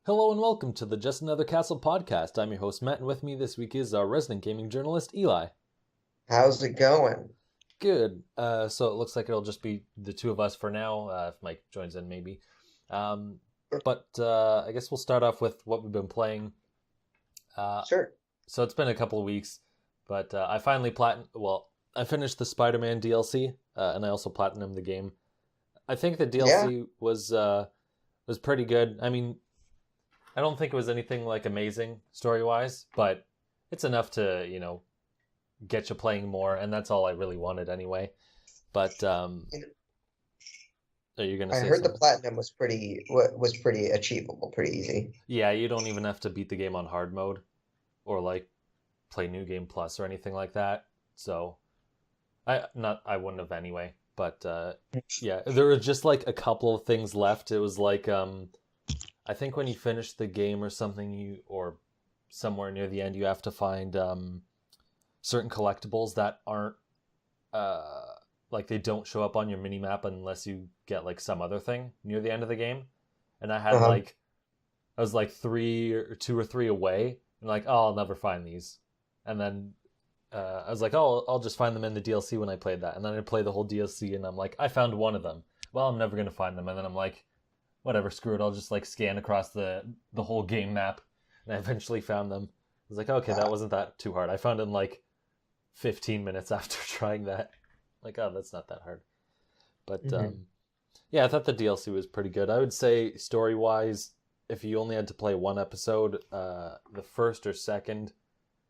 Hello and welcome to the Just Another Castle podcast. I'm your host Matt, and with me this week is our resident gaming journalist Eli. How's it going? Good. So it looks like it'll just be the two of us for now. If Mike joins in, maybe. But I guess we'll start off with what we've been playing. Sure. So it's been a couple of weeks, but I finally I finished the Spider-Man DLC, and I also platinumed the game. I think the DLC was pretty good. I mean, I don't think it was anything like amazing story-wise, but it's enough to, get you playing more, and that's all I really wanted anyway. But are you gonna I say heard the something? platinum was pretty achievable, pretty easy. Yeah, you don't even have to beat the game on hard mode, or like play New Game Plus or anything like that. So I wouldn't have anyway. But yeah, there were just like a couple of things left. It was like I think when you finish the game or something, or somewhere near the end, you have to find certain collectibles that aren't like they don't show up on your mini map unless you get like some other thing near the end of the game. And Uh-huh. I was like two or three away, and like, oh, I'll never find these. And then I was like, oh, I'll just find them in the DLC when I played that. And then I play the whole DLC, and I'm like, I found one of them. Well, I'm never gonna find them. And then I'm like, whatever, screw it. I'll just like scan across the whole game map, and I eventually found them. I was like, okay, that Uh, wasn't that too hard. I found it in like 15 minutes after trying that. Like, oh, that's not that hard. But mhm. yeah, I thought the DLC was pretty good. I would say story wise, if you only had to play one episode, the first or second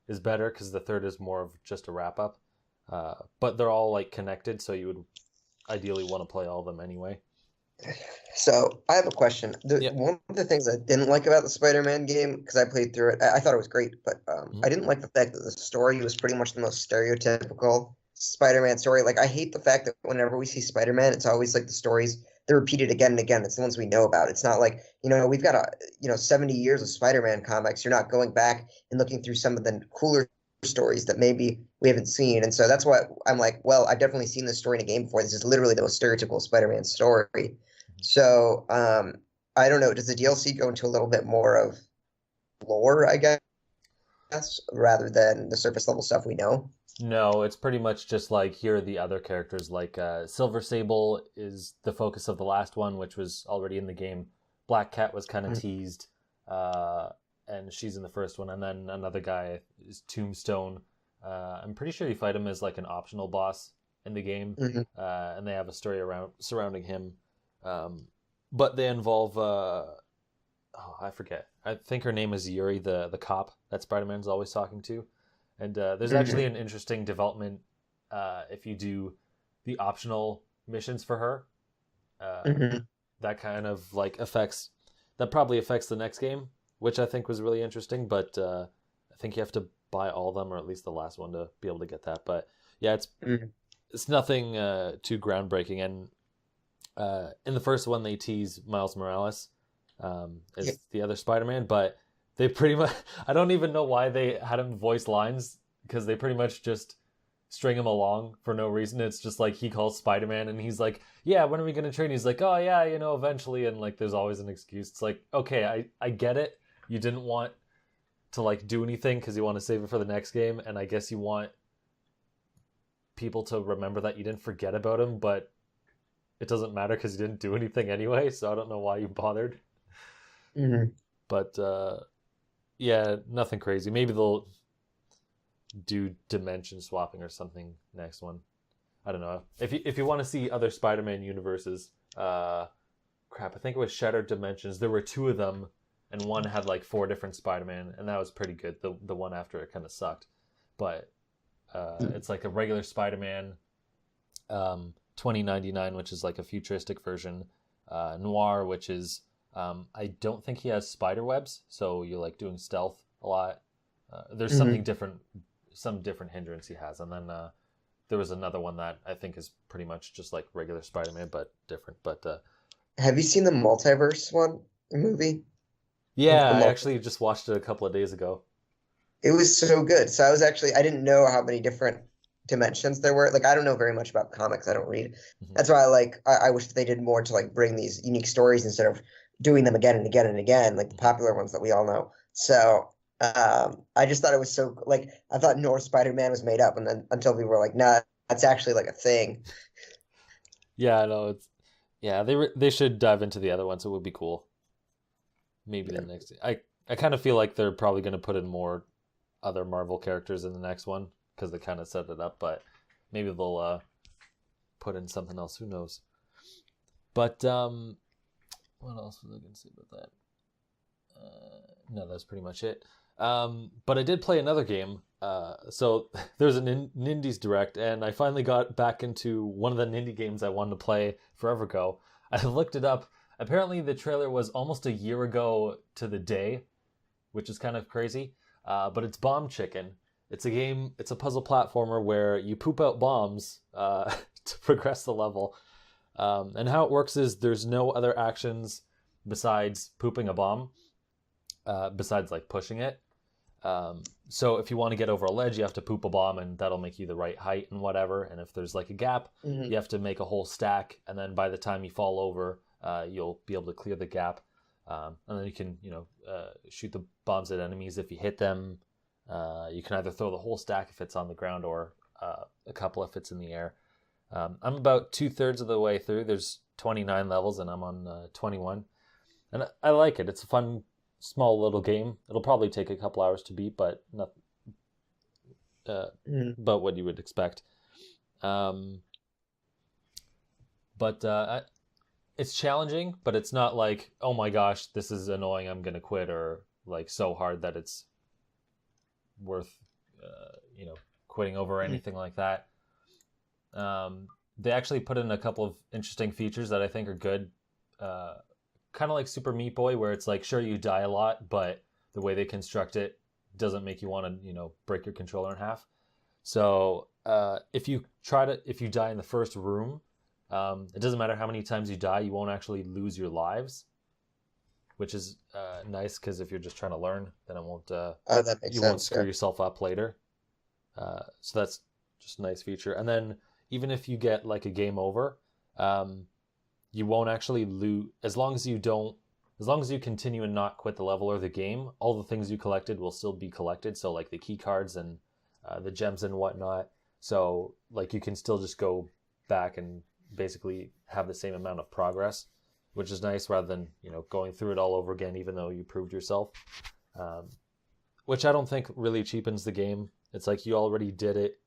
is better because the third is more of just a wrap up. But they're all like connected, so you would ideally want to play all of them anyway. So I have a question. Yep. One of the things I didn't like about the Spider-Man game, because I played through it, I thought it was great, but Mhm. I didn't like the fact that the story was pretty much the most stereotypical Spider-Man story. Like I hate the fact that whenever we see Spider-Man, it's always like the stories they're repeated again and again. It's the ones we know about. It's not like, we've got 70 years of Spider-Man comics. You're not going back and looking through some of the cooler stories that maybe we haven't seen. And so that's why I'm like, well, I've definitely seen this story in a game before. This is literally the most stereotypical Spider-Man story. So, I don't know. Does the DLC go into a little bit more of lore, I guess, rather than the surface level stuff we know? No, it's pretty much just like here are the other characters. Like Silver Sable is the focus of the last one, which was already in the game. Black Cat was kind of teased, uh, and she's in the first one. And then another guy is Tombstone. I'm pretty sure you fight him as like an optional boss in the game, Mm-hmm. and they have a story around surrounding him. Um, but they involve oh, I forget. I think her name is Yuri, the cop that Spider Man's always talking to. And there's actually Mm-hmm. an interesting development if you do the optional missions for her. Uh, Mm-hmm. that kind of like that probably affects the next game, which I think was really interesting. But I think you have to buy all of them, or at least the last one, to be able to get that. But yeah, Mm-hmm. it's nothing too groundbreaking. And in the first one, they tease Miles Morales Yeah. as the other Spider-Man, but they pretty much I don't even know why they had him voice lines because they pretty much just string him along for no reason. It's just like he calls Spider-Man and he's like, "Yeah, when are we gonna train?" He's like, "Oh yeah, eventually." And like, there's always an excuse. It's like, okay, I get it. You didn't want to like do anything because you want to save it for the next game, and I guess you want people to remember that you didn't forget about him, but it doesn't matter because you didn't do anything anyway. So I don't know why you bothered. Mm-hmm. But yeah, nothing crazy. Maybe they'll do dimension swapping or something next one. I don't know. If you want to see other Spider-Man universes, crap, I think it was Shattered Dimensions. There were two of them, and one had like four different Spider-Man, and that was pretty good. The one after it kind of sucked, but it's like a regular Spider-Man, 2099, which is like a futuristic version, Noir, which is I don't think he has spider webs, so you're like doing stealth a lot. There's Mm-hmm. something different, some different hindrance he has, and then there was another one that I think is pretty much just like regular Spider-Man but different. But Have you seen the multiverse one movie? yeah, The I multi actually just watched it a couple of days ago. It was so good. So I didn't know how many different dimensions there were. Like I don't know very much about comics. I don't read. Mhm. That's why I wish they did more to like bring these unique stories instead of doing them again and again and again, like the popular ones that we all know. So I just thought it was so like I thought North Spider-Man was made up, and then until we were like, nah, that's actually like a thing. Yeah, no, it's yeah. They should dive into the other ones. It would be cool. Maybe the Yeah. next. I kind of feel like they're probably going to put in more other Marvel characters in the next one because they kind of set it up. But maybe they'll put in something else. Who knows? But what else was I going to say about that? No, that's pretty much it. But I did play another game. So there's an Nindies Direct, and I finally got back into one of the Nindy games I wanted to play forever ago. I looked it up. Apparently, the trailer was almost a year ago to the day, which is kind of crazy. But it's Bomb Chicken. It's a game. It's a puzzle platformer where you poop out bombs to progress the level. And how it works is there's no other actions besides pooping a bomb, besides like pushing it. So if you want to get over a ledge, you have to poop a bomb, and that'll make you the right height and whatever. And if there's like a gap, Mhm. you have to make a whole stack, and then by the time you fall over, you'll be able to clear the gap. And then you can, shoot the bombs at enemies if you hit them. You can either throw the whole stack if it's on the ground, or a couple if it's in the air. I'm about 2/3 of the way through. There's 29 levels, and I'm on 21. And I like it. It's a fun, small little game. It'll probably take a couple hours to beat, but not, Mhm. but what you would expect. Um, but it's challenging, but it's not like, oh my gosh, this is annoying, I'm gonna quit, or like so hard that it's worth, quitting over or Mhm. anything like that. They actually put in a couple of interesting features that I think are good. Uh, Kind of like Super Meat Boy, where it's like, sure, you die a lot, but the way they construct it doesn't make you want to, break your controller in half. So if you die in the first room, it doesn't matter how many times you die, you won't actually lose your lives, which is nice because if you're just trying to learn, then it won't Oh, that makes you won't sense. screw Yeah. yourself up later. So that's just a nice feature. And then even if you get like a game over, um, you won't actually lose as long as you continue and not quit the level or the game. All the things you collected will still be collected. So like the key cards and the gems and whatnot. So like you can still just go back and basically have the same amount of progress, which is nice rather than going through it all over again, even though you proved yourself. Um, which I don't think really cheapens the game. It's like you already did it.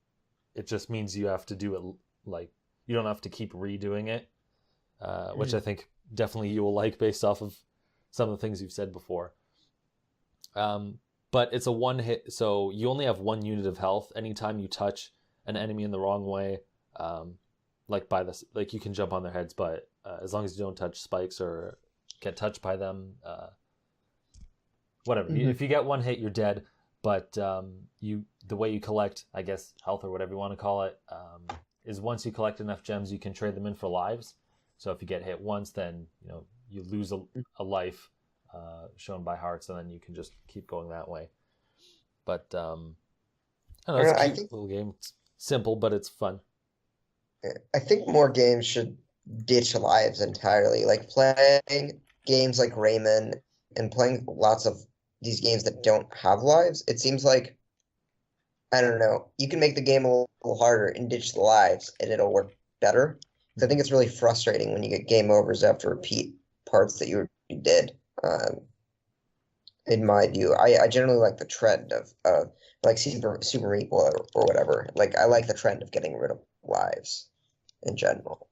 It just means you have to do it, like you don't have to keep redoing it, which I Mhm. think definitely you will like based off of some of the things you've said before. Um, but it's a one hit, so you only have 1 unit of health anytime you touch an enemy in the wrong way. Um, like by this, like you can jump on their heads, but as long as you don't touch spikes or get touched by them, whatever. Mhm. If you get one hit, you're dead. But the way you collect, I guess, health or whatever you want to call it, is once you collect enough gems, you can trade them in for lives. So if you get hit once, then you lose a life, shown by hearts, and then you can just keep going that way. But I don't know, I it's don't a know, cute little game. It's simple, but it's fun. I think more games should ditch lives entirely. Like playing games like Rayman and playing lots of these games that don't have lives. It seems like I don't know. You can make the game a little harder and ditch the lives, and it'll work better. 'Cause I think it's really frustrating when you get game overs after repeat parts that you already did. In my view, I generally like the trend of like Super Meat Boy or whatever. Like I like the trend of getting rid of lives in general.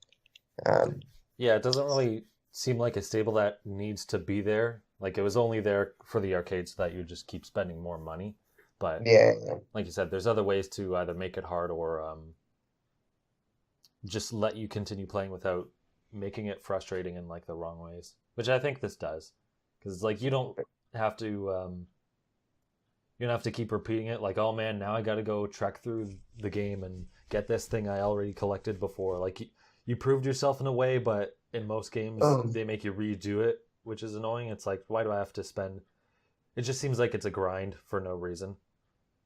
Um, Yeah, it doesn't really seem like a stable that needs to be there. Like it was only there for the arcade so that you just keep spending more money. But yeah, yeah. like you said, there's other ways to either make it hard or just let you continue playing without making it frustrating in like the wrong ways, which I think this does, because it's like have to you don't have to keep repeating it. Like, oh man, now I got to go trek through the game and get this thing I already collected before. Like you proved yourself in a way, but in most games Um, they make you redo it, which is annoying. It's like, why do I have to spend? It just seems like it's a grind for no reason.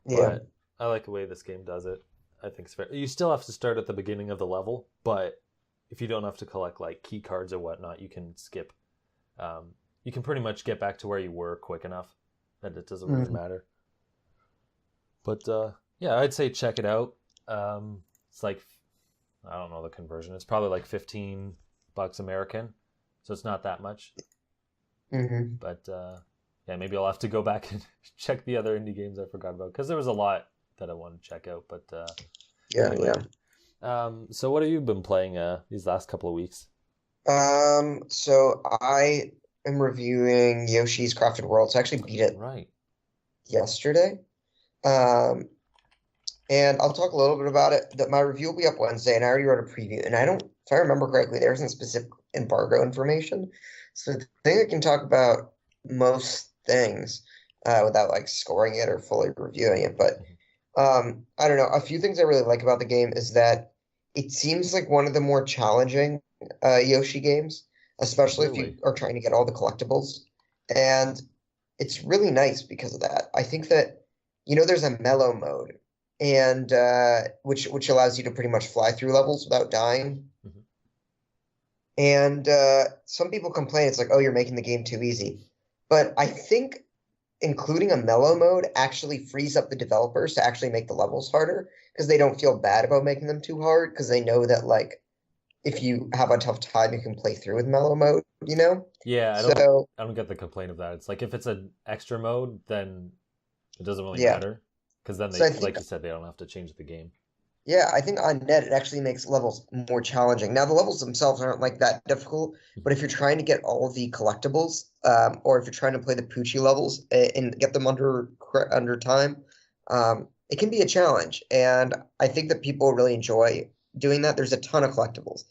yeah. But I like the way this game does it. I think it's fair. You still have to start at the beginning of the level, but if you don't have to collect like key cards or whatnot, you can skip. you can pretty much get back to where you were quick enough that it doesn't really Mhm. matter. But yeah, I'd say check it out. It's like, I don't know the conversion. It's probably like $15 American, so it's not that much. Mhm. But yeah, maybe I'll have to go back and check the other indie games I forgot about because there was a lot that I wanted to check out. But Yeah, anyway, yeah. so what have you been playing these last couple of weeks? So I am reviewing Yoshi's Crafted World. So I actually beat it Right. yesterday. Um, and I'll talk a little bit about it. That my review will be up Wednesday, and I already wrote a preview. And I don't, if I remember correctly, there isn't specific embargo information. So I think I can talk about most things without like scoring it or fully reviewing it. But Mhm. I don't know. A few things I really like about the game is that it seems like one of the more challenging Yoshi games, especially if you Really? are trying to get all the collectibles. And it's really nice because of that. I think that, there's a mellow mode, and which allows you to pretty much fly through levels without dying. Mhm. And some people complain it's like, oh, you're making the game too easy. But I think including a mellow mode actually frees up the developers to actually make the levels harder because they don't feel bad about making them too hard because they know that like if you have a tough time you can play through with mellow mode, you know? Yeah, So I don't get the complaint of that. It's like if it's an extra mode, then it doesn't really yeah. matter because then So I they, think like you said, they don't have to change the game. yeah, I think on net it actually makes levels more challenging. Now the levels themselves aren't like that difficult, but if you're trying to get all of the collectibles, or if you're trying to play the Poochie levels and get them under time, it can be a challenge. And I think that people really enjoy doing that. There's a ton of collectibles.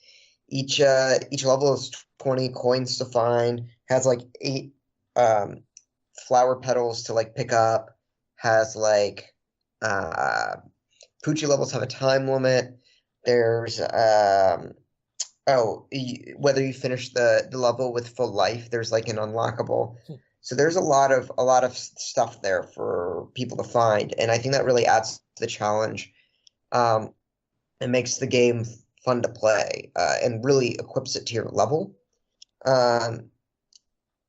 Each level is 20 coins to find, has like 8 um flower petals to like pick up, has like uh Poochie levels have a time limit. There's whether you finish the level with full life, there's like an unlockable. So there's a lot of stuff there for people to find, and I think that really adds to the challenge. Um, it makes the game fun to play, and really equips it to your level. Um,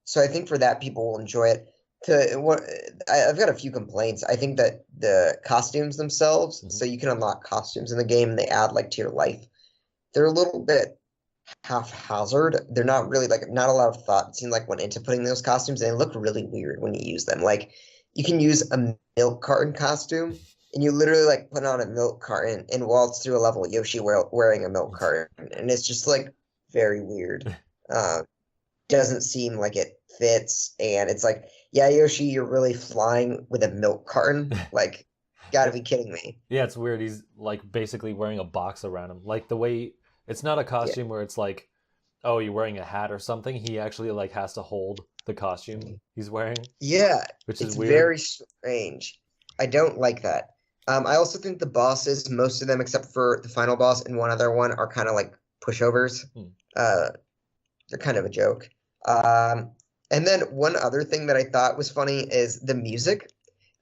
so I think for that people will enjoy it. I've got a few complaints. I think that the costumes themselves, Hmm. so you can unlock costumes in the game, and they add like to your life. They're a little bit haphazard. They're not really like not a lot of thought seems like went into putting those costumes, and they look really weird when you use them. Like you can use a milk carton costume, and you literally like put on a milk carton and waltz through a level Yoshi wearing a milk carton, and it's just like very weird. Uh, doesn't seem like it fits, and it's like, yeah, Yoshi, you're really flying with a milk carton. Like, gotta be kidding me. Yeah, it's weird. He's like basically wearing a box around him. Like the way it's not a Yeah, costume where it's like, oh, you're wearing a hat or something. He actually like has to hold the costume he's wearing, yeah, which is it's weird. very strange. I don't like that. I also think the bosses, most of them except for the final boss and one other one, are kind of like pushovers. Hmm. Uh, they're kind of a joke. Um, and then one other thing that I thought was funny is the music.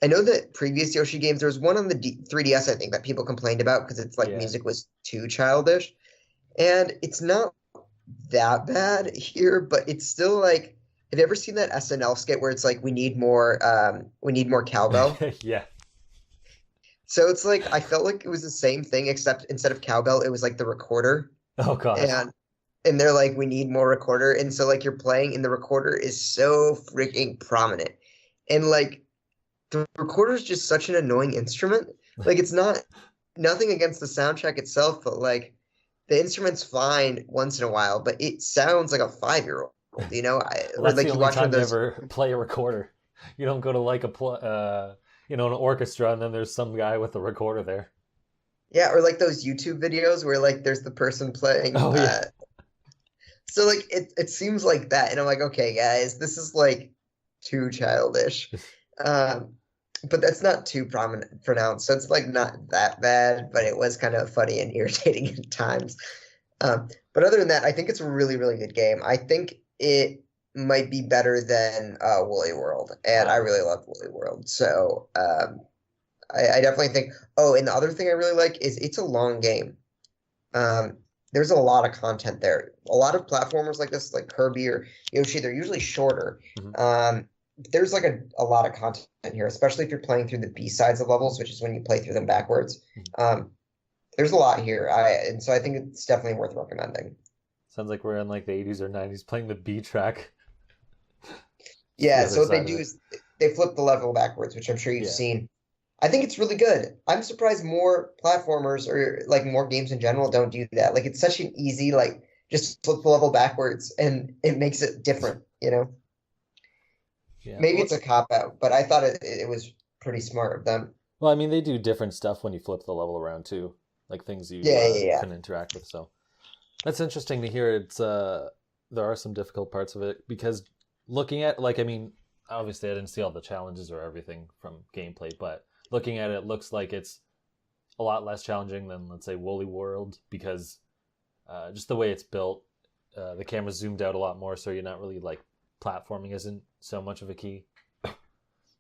I know that previous Yoshi games, there was one on the 3DS, I think, that people complained about because it's like Yeah. music was too childish. And it's not that bad here, but it's still like, have you ever seen that SNL skit where it's like we need more cowbell? Yeah. So it's like I felt like it was the same thing, except instead of cowbell, it was like the recorder. Oh gosh. And they're like, we need more recorder. And so like you're playing and the recorder is so freaking prominent. And like the recorder is just such an annoying instrument. Like it's not nothing against the soundtrack itself, but like the instrument's fine once in a while, but it sounds like a 5-year-old, Well, or that's the like you only watch one of time you those, ever play a recorder. You don't go to like an orchestra, and then there's some guy with a recorder there. yeah, or like those YouTube videos where like there's the person playing. Oh yeah. So like it seems like that, and I'm like, okay, guys, this is like too childish. Um, but that's not too prominent pronounced, so it's like not that bad, but it was kind of funny and irritating at times. But other than that, I think it's a really, really good game. I think it might be better than Woolly World, and I Wow. really love Woolly World. So I definitely think. Oh, and the other thing I really like is it's a long game. Um, there's a lot of content there. A lot of platformers like this, like Kirby or Yoshi, they're usually shorter. Mhm. There's like a lot of content here, especially if you're playing through the B sides of levels, which is when you play through them backwards. Mhm. There's a lot here. And so I think it's definitely worth recommending. Sounds like we're in like the 80s or 90s playing the B track. It's the Yeah, other so what they side of do it. is they flip the level backwards, which I'm sure you've Yeah. seen. I think it's really good. I'm surprised more platformers or like more games in general don't do that. Like it's such an easy like just flip the level backwards and it makes it different, you know? Yeah. Maybe it's a cop out, but I thought it was pretty smart of them. Well, I mean, they do different stuff when you flip the level around too, like things you Yeah, yeah, yeah. can interact with. So that's interesting to hear. It's there are some difficult parts of it because looking at like I mean, obviously I didn't see all the challenges or everything from gameplay, but looking at it, it looks like it's a lot less challenging than let's say Woolly World because just the way it's built, the camera's zoomed out a lot more, so you're not really like platforming isn't so much of a key.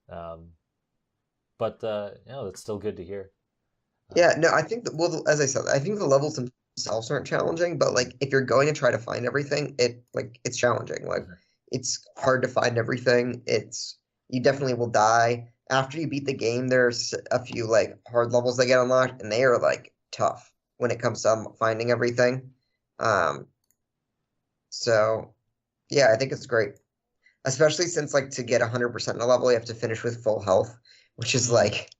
Um, but that's still good to hear. Yeah, Um, no, I think that, well, as I said, I think the levels themselves aren't challenging, but like if you're going to try to find everything, it's challenging. Like mhm. it's hard to find everything. You definitely will die. After you beat the game, there's a few like hard levels that get unlocked, and they are like tough when it comes to finding everything. Um, so yeah, I think it's great. Especially since like to get 100% in a level, you have to finish with full health, which is Mm, like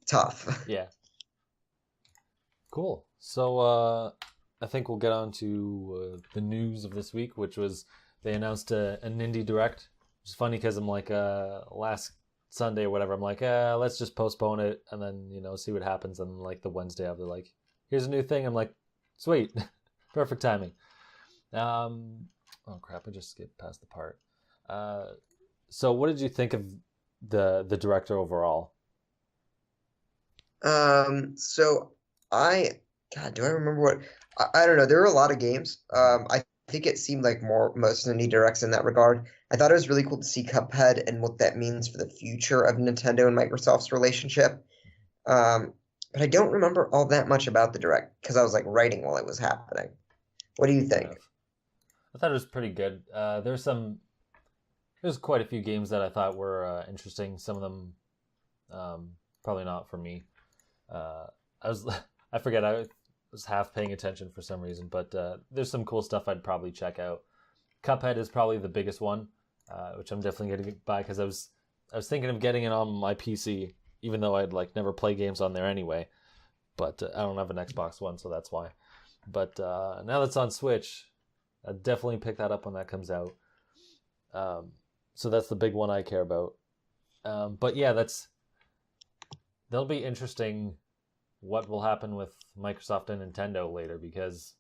tough. yeah, cool. So I think we'll get on to the news of this week, which was they announced an indie direct. Which is funny because I'm like last Sunday or whatever. I'm like, let's just postpone it and then see what happens. And like the Wednesday after, like, here's a new thing. I'm like, sweet, perfect timing. Oh crap! I just skipped past the part. Uh, so what did you think of the director overall? So I, God, do I remember what? I don't know. There were a lot of games. Mhm. I think it seemed like most indie directs in that regard. I thought it was really cool to see Cuphead and what that means for the future of Nintendo and Microsoft's relationship. Um, but I don't remember all that much about the direct because I was like writing while it was happening. What do you Fair think? enough. I thought it was pretty good. There's quite a few games that I thought were interesting. Some of them probably not for me. Uh, I was I forget I was half paying attention for some reason, but there's some cool stuff I'd probably check out. Cuphead is probably the biggest one, which I'm definitely going to buy because I was thinking of getting it on my PC, even though I'd like never play games on there anyway. But I don't have an Xbox One, so that's why. But now that's on Switch, I'll definitely pick that up when that comes out. Um, so that's the big one I care about. But yeah, that'll be interesting. What will happen with Microsoft and Nintendo later because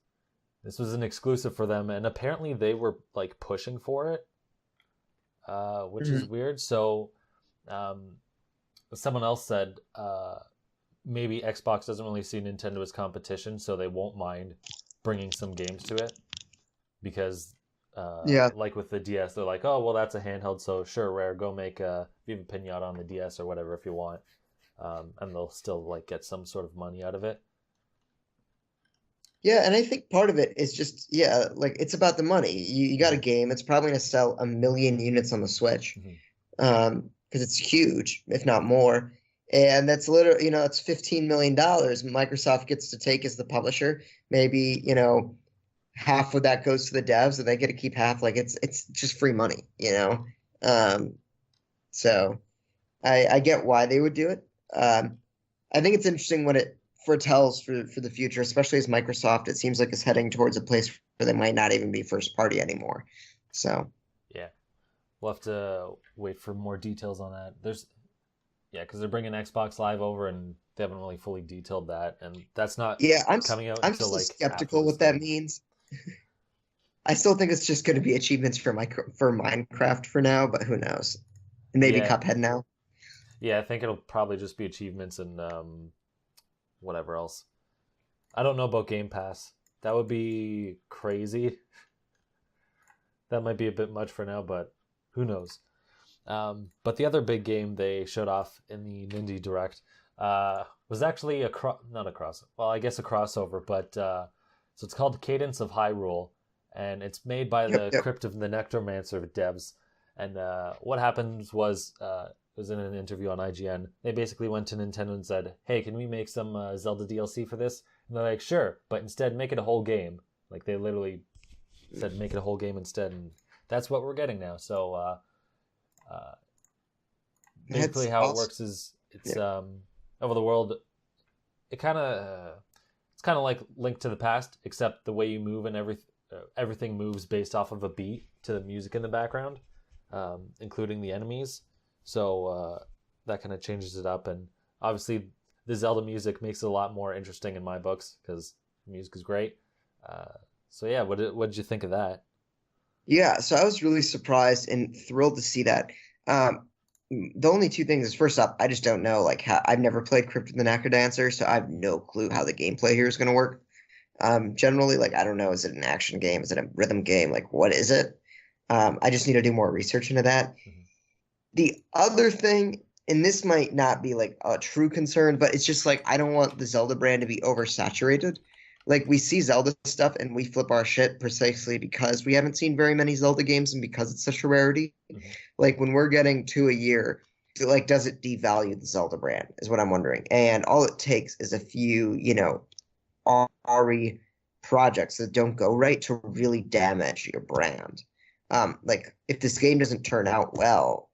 this was an exclusive for them, and apparently they were like pushing for it, which is Mhm. weird. So, um, someone else said maybe Xbox doesn't really see Nintendo as competition, so they won't mind bringing some games to it because, Yeah. like with the DS, they're like, oh well, that's a handheld, so sure, Rare, go make a Viva Pinata on the DS or whatever if you want, and they'll still like get some sort of money out of it. Yeah, and I think part of it is just, yeah, like it's about the money. You got a Mm-hmm. game, it's probably gonna sell a million units on the Switch. Mm-hmm. Because it's huge, if not more. And that's literally, it's $15 million Microsoft gets to take as the publisher. Maybe, half of that goes to the devs and they get to keep half. Like it's just free money. Um, so I get why they would do it. I think it's interesting what it foretells for the future, especially as Microsoft, it seems like is heading towards a place where they might not even be first party anymore. So Yeah, we'll have to wait for more details on that. Because they're bringing Xbox Live over, and they haven't really fully detailed that, and that's not yeah, coming out I'm until still like after skeptical the what that state. means. I still think it's just going to be achievements for Minecraft for now, but who knows? And maybe Yeah, Cuphead now. yeah, I think it'll probably just be achievements and whatever else. I don't know about Game Pass. That would be crazy. That might be a bit much for now, but who knows? But the other big game they showed off in the Nindy Direct was actually not a cross. Well, I guess a crossover, but So it's called Cadence of Hyrule, and it's made by Yep, the yep. Crypt of the Necromancer devs. And what happened was, it was in an interview on IGN. They basically went to Nintendo and said, "Hey, can we make some Zelda DLC for this?" And they're like, "Sure, but instead make it a whole game." Like they literally said, "Make it a whole game instead," and that's what we're getting now. So uh, basically, That's how it awesome. works is it's Yeah. over the world. It kind of it's kind of like Link to the Past, except the way you move and everything moves based off of a beat to the music in the background, including the enemies. So that kind of changes it up, and obviously the Zelda music makes it a lot more interesting in my books because the music is great. Uh, so yeah, what did you think of that? Yeah, so I was really surprised and thrilled to see that. The only two things is first up, I just don't know like how I've never played Crypt of the Necrodancer, so I have no clue how the gameplay here is going to work. Generally, like I don't know, is it an action game? Is it a rhythm game? Like what is it? I just need to do more research into that. Mm-hmm. The other thing, and this might not be like a true concern, but it's just like I don't want the Zelda brand to be oversaturated. Like we see Zelda stuff and we flip our shit precisely because we haven't seen very many Zelda games and because it's such a rarity. Mm-hmm. Like when we're getting two a year, like does it devalue the Zelda brand? Is what I'm wondering. And all it takes is a few, RE projects that don't go right to really damage your brand. Like if this game doesn't turn out well,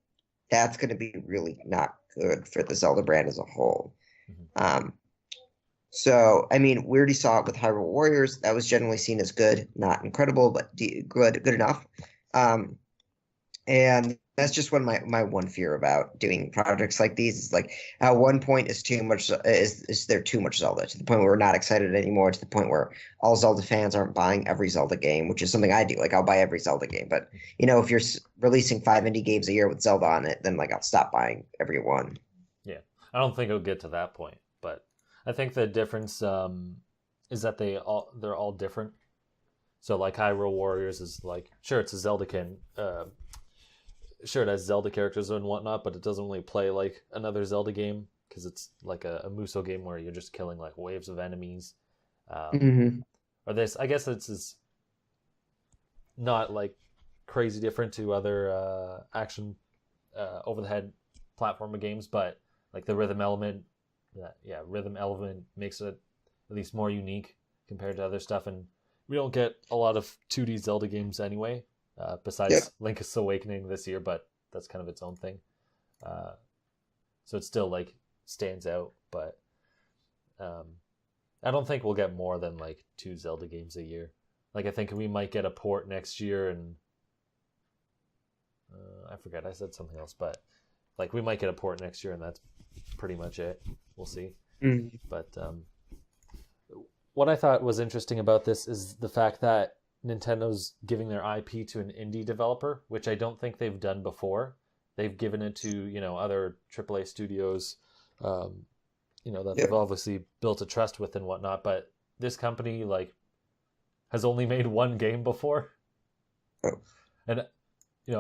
that's going to be really not good for the Zelda brand as a whole. Mm-hmm. Um, so, I mean, we already saw it with Hyrule Warriors. That was generally seen as good, not incredible, but good enough. Um, and that's just one my one fear about doing projects like these is like at one point is too much is there too much Zelda to the point where we're not excited anymore to the point where all Zelda fans aren't buying every Zelda game, which is something I do. Like I'll buy every Zelda game, but if you're releasing 5 indie games a year with Zelda on it, then like I'll stop buying every one. Yeah, I don't think it'll get to that point, but I think the difference is that they're all different. So like Hyrule Warriors is like sure it's a Zelda sure it has Zelda characters and whatnot, but it doesn't really play like another Zelda game because it's like a Muso game where you're just killing like waves of enemies. Um, Hmm. or this, I guess this is not like crazy different to other action over the head platformer games, but like the rhythm element, rhythm element makes it at least more unique compared to other stuff. And we don't get a lot of 2D Zelda games anyway, Yep. besides Link's Awakening this year, but that's kind of its own thing. Uh, so it still like stands out, but um, I don't think we'll get more than like two Zelda games a year. Like I think we might get a port next year, and I forget I said something else, but like we might get a port next year, and that's pretty much it. We'll see. Hmm. But what I thought was interesting about this is the fact that Nintendo's giving their IP to an indie developer, which I don't think they've done before. They've given it to other AAA studios, um, that they've Yep. obviously built a trust with and whatnot. But this company like has only made one game before, Oh, and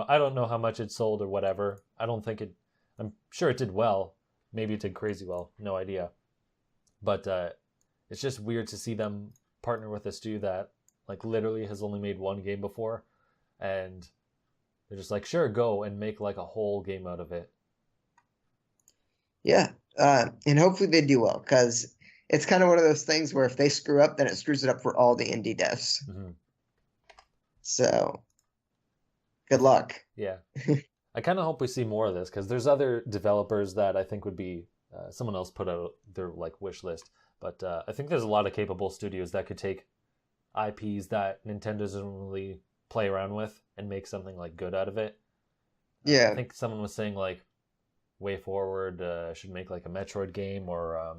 I don't know how much it sold or whatever. I don't think it. I'm sure it did well. Maybe it did crazy well. No idea. But it's just weird to see them partner with a studio that like literally has only made one game before, and they're just like, sure, go and make like a whole game out of it. yeah. And hopefully they do well because it's kind of one of those things where if they screw up, then it screws it up for all the indie devs. Mm-hmm. So good I, luck. yeah, I kind of hope we see more of this because there's other developers that I think would be. Someone else put out their like wish list, but I think there's a lot of capable studios that could take IPs that Nintendo doesn't really play around with and make something like good out of it. I Yeah. think someone was saying like Way Forward should make like a Metroid game, or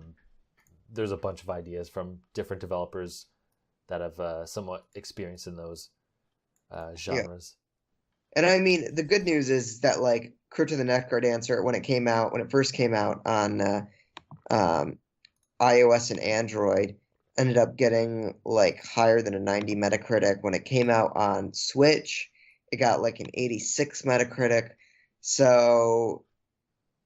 there's a bunch of ideas from different developers that have somewhat experience in those Yeah. genres. And I mean, the good news is that like Crypt of the Necrodancer, when it first came out on um, iOS and Android, ended up getting like higher than a 90 Metacritic. When it came out on Switch, it got like an 86 Metacritic. So,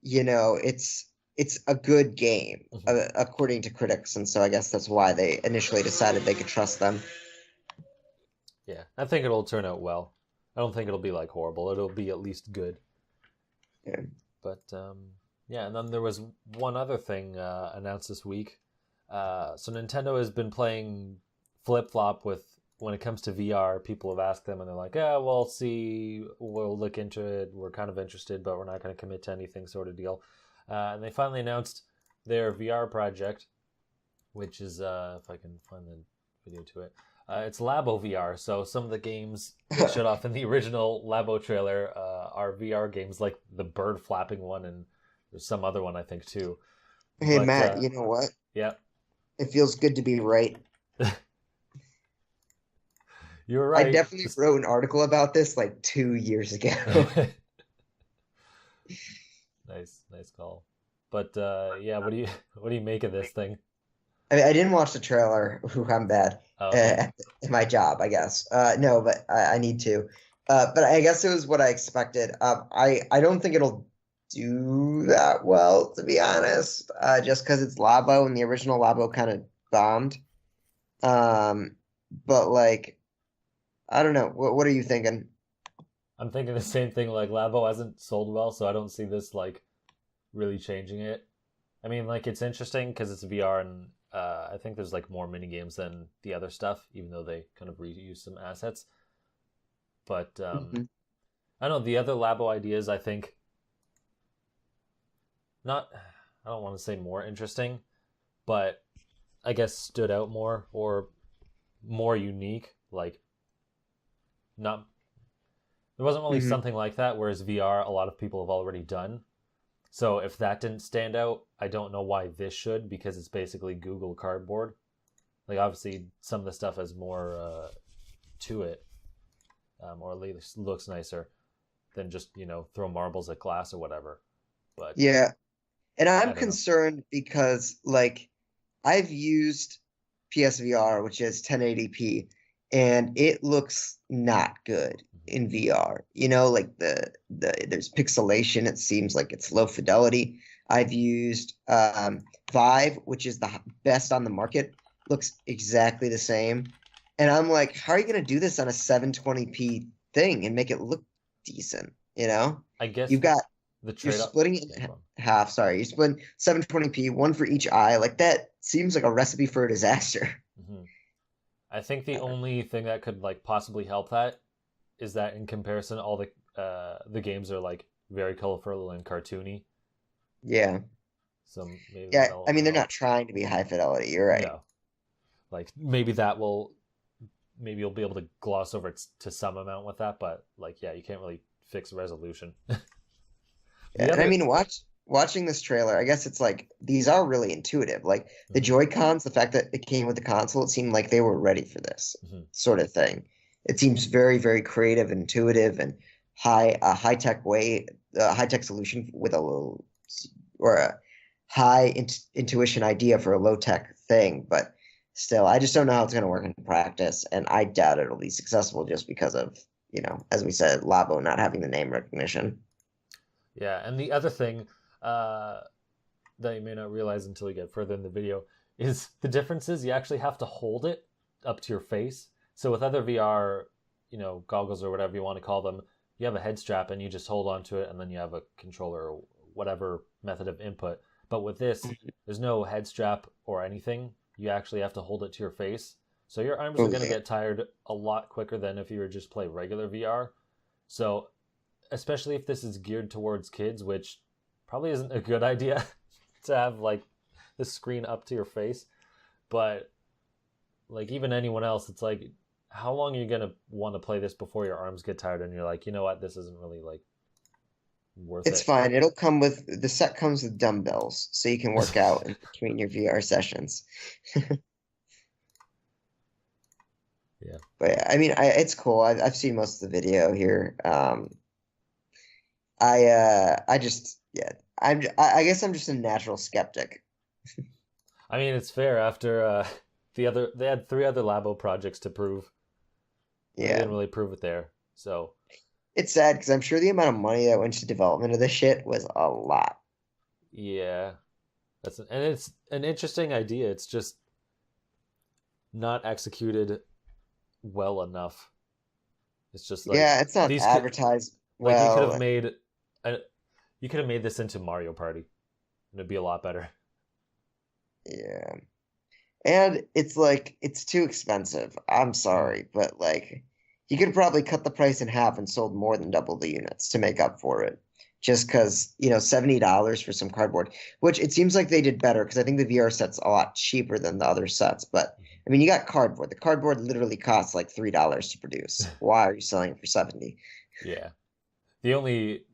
it's it's a good game, Mhm. according to critics, and so I guess that's why they initially decided they could trust them. Yeah, I think it'll turn out well. I don't think it'll be like horrible. It'll be at least good. Yeah. But yeah, and then there was one other thing announced this week. So Nintendo has been playing flip flop with when it comes to VR. People have asked them, and they're like, "Yeah, we'll see. We'll look into it. We're kind of interested, but we're not going to commit to anything," sort of deal. And they finally announced their VR project, which is if I can find the video to it. It's Labo VR. So some of the games they showed off in the original Labo trailer are VR games, like the bird flapping one, and there's some other one I think too. Hey But Matt, you know what? yeah, It feels good to be right. you're I right. definitely wrote an article about this like 2 years ago. Nice call. But yeah, what do you make of this thing? I mean, I didn't watch the trailer. Ooh, I'm bad Oh, okay. at my job, I guess. No, but I need to. But I guess it was what I expected. I don't think it'll do that well, to be honest. Just because it's Labo and the original Labo kind of bombed. Um, but like, I don't know. What are you thinking? I'm thinking the same thing. Like Labo hasn't sold well, so I don't see this like really changing it. I mean, like it's interesting because it's VR, and I think there's like more mini games than the other stuff, even though they kind of reuse some assets. But Mhm. I don't know the other Labo ideas. I think not. I don't want to say more interesting, but I guess stood out more or more unique. Like not there wasn't really Mhm. something like that. Whereas VR, a lot of people have already done. So if that didn't stand out, I don't know why this should because it's basically Google Cardboard. Like obviously some of the stuff has more to it, or at least looks nicer than just throw marbles at glass or whatever. But Yeah. And I I'm don't know. concerned because like I've used PSVR, which is 1080p, and it looks not good Mm-hmm. in VR. You know, like there's pixelation, it seems like it's low fidelity. I've used Vive, which is the best on the market, looks exactly the same. And I'm like, how are you gonna do this on a 720p thing and make it look decent? You know? I guess You've got the you're trade off. splitting it Yeah, in go on. half. Sorry, you're splitting 720p, one for each eye. Like that seems like a recipe for a disaster. Mm-hmm. I think the only thing that could like possibly help that is that in comparison, all the games are like very colorful and cartoony. Yeah. So maybe Yeah. I that'll mean, they're not help. trying to be high fidelity. You're right. No, like maybe that will maybe you'll be able to gloss over it to some amount with that, but like yeah, you can't really fix resolution. Yeah. The And I other mean, watching this trailer, I guess it's like these are really intuitive. Like the Mhm, Joy-Cons, the fact that it came with the console, it seemed like they were ready for this mhm. sort of thing. It seems very, very creative, intuitive, and high tech way, high tech solution with a low or a high intuition idea for a low tech thing. But still, I just don't know how it's going to work in practice, and I doubt it'll be successful just because of, as we said, Labo not having the name recognition. Yeah, and the other thing uh, that you may not realize until you get further in the video is the difference is you actually have to hold it up to your face. So with other VR, goggles or whatever you want to call them, you have a head strap and you just hold onto it, and then you have a controller or whatever method of input. But with this, there's no head strap or anything. You actually have to hold it to your face. So your arms are Oh going to yeah. get tired a lot quicker than if you were just play regular VR. So especially if this is geared towards kids, which probably isn't a good idea to have like the screen up to your face. But like even anyone else, it's like how long are you gonna want to play this before your arms get tired and you're like, you know what, this isn't really like worth It's it. fine. It'll come with the set comes with dumbbells, so you can work out in between your VR sessions. Yeah. But yeah, I mean, it's cool. I've seen most of the video here. I just yeah, I guess I'm just a natural skeptic. I mean, it's fair after they had three other Labo projects to prove, and they Yeah, didn't really prove it there. So it's sad because I'm sure the amount of money that went to development of this shit was a lot. Yeah, and it's an interesting idea. It's just not executed well enough. It's just like Yeah, it's not these could advertised like you could have well. made a, you could have made this into Mario Party, and it'd be a lot better. Yeah. And it's like it's too expensive. I'm Mm. sorry, but like you could probably cut the price in half and sold more than double the units to make up for it. Just because, $70 for some cardboard, which it seems like they did better because I think the VR set's a lot cheaper than the other sets. But I mean, you got cardboard. The cardboard literally costs like $3 to produce. Why are you selling it for 70? Yeah, the only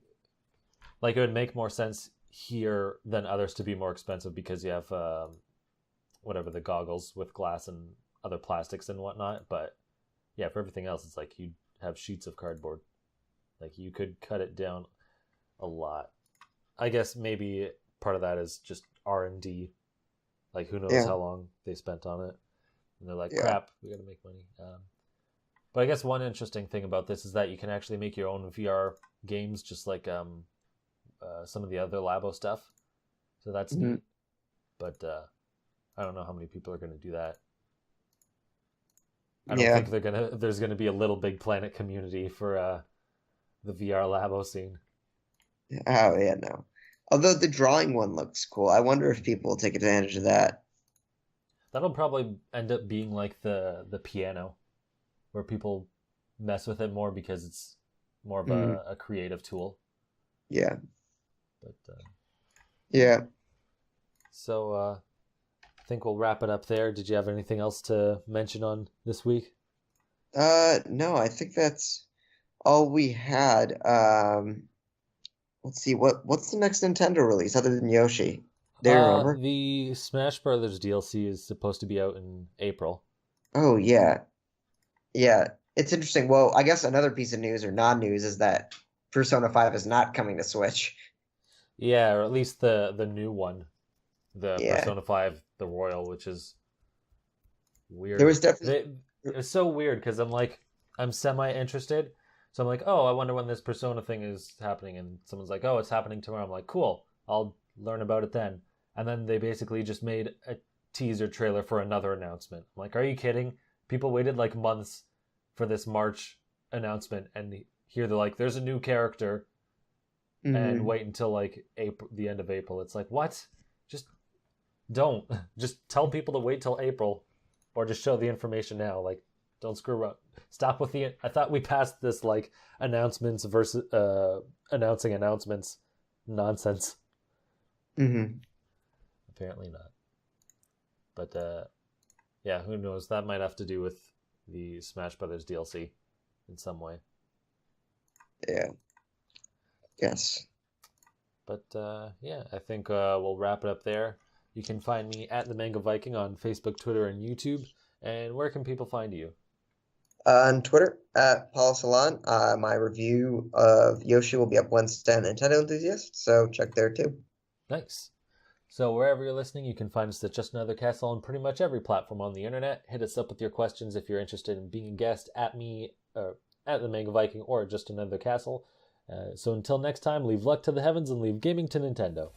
like it would make more sense here than others to be more expensive because you have whatever the goggles with glass and other plastics and whatnot. But yeah, for everything else, it's like you have sheets of cardboard. Like you could cut it down a lot. I guess maybe part of that is just R&D. Like who knows Yeah, how long they spent on it, and they're like, yeah. "Crap, we got to make money." But I guess one interesting thing about this is that you can actually make your own VR games, just like some of the other Labo stuff. So that's Mhm. neat. But I don't know how many people are going to do that. I don't Yeah. think there's gonna be a Little Big Planet community for the VR Labo scene. Oh, yeah, no. Although the drawing one looks cool. I wonder if people will take advantage of that. That'll probably end up being like the piano, where people mess with it more because it's more of Mm, a creative tool. yeah. But yeah, Yeah. so I think we'll wrap it up there. Did you have anything else to mention on this week? No, I think that's all we had. Let's see, what's the next Nintendo release other than Yoshi? Do you remember? The Smash Brothers DLC is supposed to be out in April. Oh yeah. Yeah. It's interesting. Well, I guess another piece of news or non-news is that Persona 5 is not coming to Switch. Yeah, or at least the new one, the Yeah. Persona 5, the Royal, which is There weird. was definitely It's so weird because I'm semi interested. So I'm like, oh, I wonder when this Persona thing is happening. And someone's like, oh, it's happening tomorrow. I'm like, cool. I'll learn about it then. And then they basically just made a teaser trailer for another announcement. I'm like, are you kidding? People waited like months for this March announcement. And here they're like, there's a new character. And Mhm. wait until like April, the end of April. It's like, what? Just don't. Just tell people to wait till April or just show the information now. Like, don't screw around. Stop with the. I thought we passed this like announcements versus announcing announcements nonsense. Mhm. Apparently not. But yeah, who knows? That might have to do with the Smash Brothers DLC in some way. Yeah. Yes. But yeah, I think we'll wrap it up there. You can find me at the Mango Viking on Facebook, Twitter, and YouTube. And where can people find you? On Twitter at Paul Salon. My review of Yoshi will be up Wednesday on Nintendo Enthusiast, so check there too. Nice. So wherever you're listening, you can find us at Just Another Castle on pretty much every platform on the internet. Hit us up with your questions if you're interested in being a guest at me, at the Mango Viking, or Just Another Castle. So until next time, leave luck to the heavens and leave gaming to Nintendo.